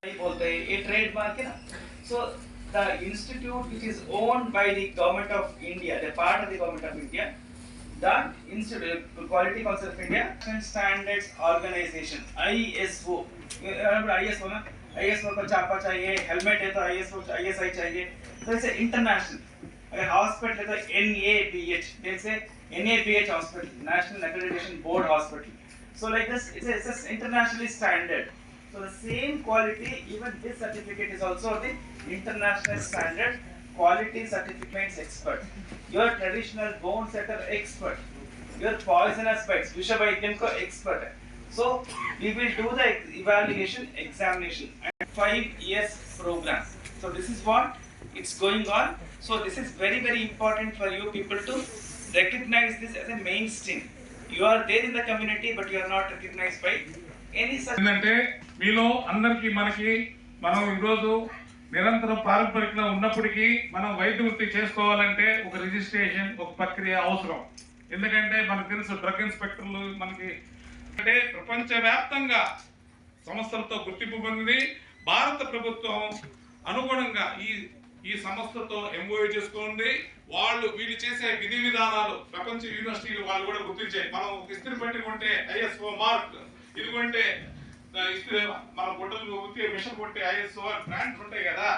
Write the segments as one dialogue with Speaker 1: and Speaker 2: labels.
Speaker 1: a trademark. So the institute which is owned by the government of India, the part of the government of India, that institute, Quality Council of India Standards Organization, ISO. ISO ना, ISO को छापा चाहिए, helmet है तो ISO ISI चाहिए, तो इसे international. अगर हॉस्पिटल है तो NABH, जैसे NABH hospital, National Accreditation Board Hospital. So like this, it's internationally standard. So the same quality, even this certificate is also the international standard quality certificates expert. Your traditional bone setter expert. Your poisonous bites, Vishabaidhyam ko expert. So we will do the evaluation examination and 5 years program. So this is what it's going on. So this is very important for you people to recognize this as a mainstream. You are there in the community, but you are not recognized by any such.
Speaker 2: మీలో అందరికీ మనం ఈరోజు నిరంతరం పారంపరికంగా ఉన్నప్పటికీ మనం వైద్య వృత్తి చేసుకోవాలంటే ఒక రిజిస్ట్రేషన్, ఒక ప్రక్రియ అవసరం. ఎందుకంటే మనకు తెలుసు డ్రగ్ ఇన్స్పెక్టర్లు మనకి అంటే ప్రపంచవ్యాప్తంగా సంస్థలతో గుర్తింపు పొందింది. భారత ప్రభుత్వం అనుగుణంగా ఈ సంస్థతో ఎంఓయూ చేసుకుంది. వీళ్ళు చేసే విధి విధానాలు ప్రపంచ యూనివర్సిటీలు వాళ్ళు కూడా గుర్తించాయి. మనం ఇస్త్రీ పట్టి కొంటే ISO మార్క్, ఇది కొంటే మన బొట్టలు మిషన్ కొట్టే ISO బ్రాండ్స్ ఉంటాయి కదా,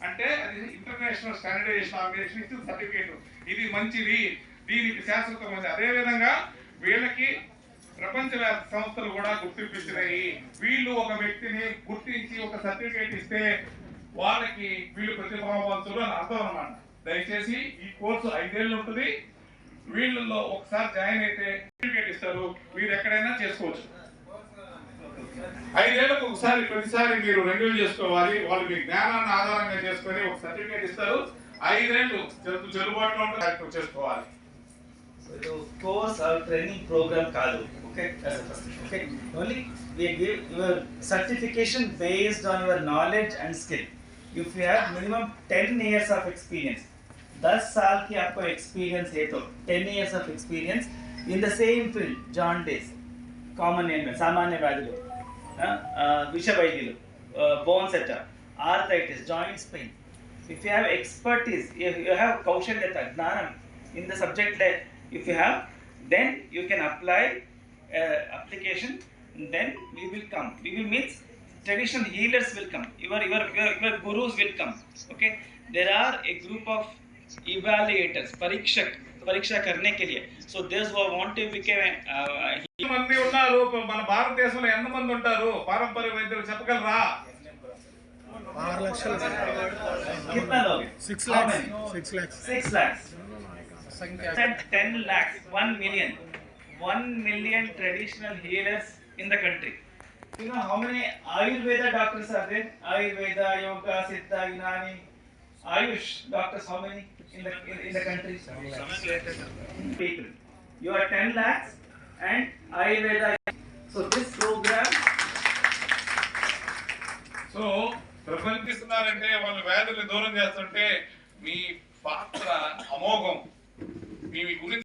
Speaker 2: అంటే అది ఇంటర్నేషనల్ స్టాండర్డైజేషన్ ఆర్గనైజేషన్ ఇచ్చిన సర్టిఫికేట్. ఇది మంచిది, దీనికి శాశ్వతమైనది. అదేవిధంగా వీళ్ళకి ప్రపంచవ్యాప్త సంస్థలు కూడా గుర్తింపిస్తున్నాయి. వీళ్ళు ఒక వ్యక్తిని గుర్తించి ఒక సర్టిఫికేట్ ఇస్తే వాళ్ళకి వీళ్ళు ప్రతిభావంతులు అని అర్థం అన్నమాట. దయచేసి ఈ కోర్సు 5 ఏళ్ళు ఉంటుంది. వీళ్ళలో ఒకసారి జాయిన్ అయితే సర్టిఫికేట్ ఇస్తారు, మీరు ఎక్కడైనా చేసుకోవచ్చు. 5 ఏళ్ళకు ఒకసారి ప్రతిసారి మీరు రెన్యూల్ చేసుకోవాలి. వాళ్ళు మీ జ్ఞానాన్ని ఆధారంగా చేసుకొని ఒక సర్టిఫికేట్ ఇస్తారు. 5 ఏళ్ళు చెల్లుబాటులో ఉంటే చేసుకోవాలి.
Speaker 1: Course or training program kaadu. Okay, that's the first thing. Okay, only we give your certification based on your knowledge and skill. If you have minimum 10 years of experience, 10 साल की आपको experience है तो 10 years of experience in the same field, jaundice, common name में सामान्य व्याधुలు, विषवैद्युలు, bone setter, arthritis, joints pain. If you have expertise, if you have kaushalyata, gnanam in the subject that if you have, then you can apply application. Then we will come. We will meet. Traditional healers will come. Your gurus will come. Okay. There are a group of evaluators, परीक्षा करने के लिए. So those who want to become
Speaker 2: మంది ఉన్నారు మన భారతదేశంలో ఎంత మంది ఉంటారు పారంపర్య వైద్యులు చెప్పగలరా?
Speaker 3: 6 లక్షలు.
Speaker 1: कितना लोग?
Speaker 3: 6 lakhs.
Speaker 1: 6 lakhs. 10 lakhs, 1 million. 1 million traditional healers in the country. You know how many Ayurveda doctors are there? Ayurveda, Yoga, Siddha, Unani, Ayush doctors, how many in the country? 7 people. You are 10 lakhs and Ayurveda. So this program.
Speaker 2: So ప్రపంచిస్తున్నారంటే వాళ్ళు వ్యాధులు దూరం చేస్తుంటే మీ పాత్ర అమోఘం. మీ గురించి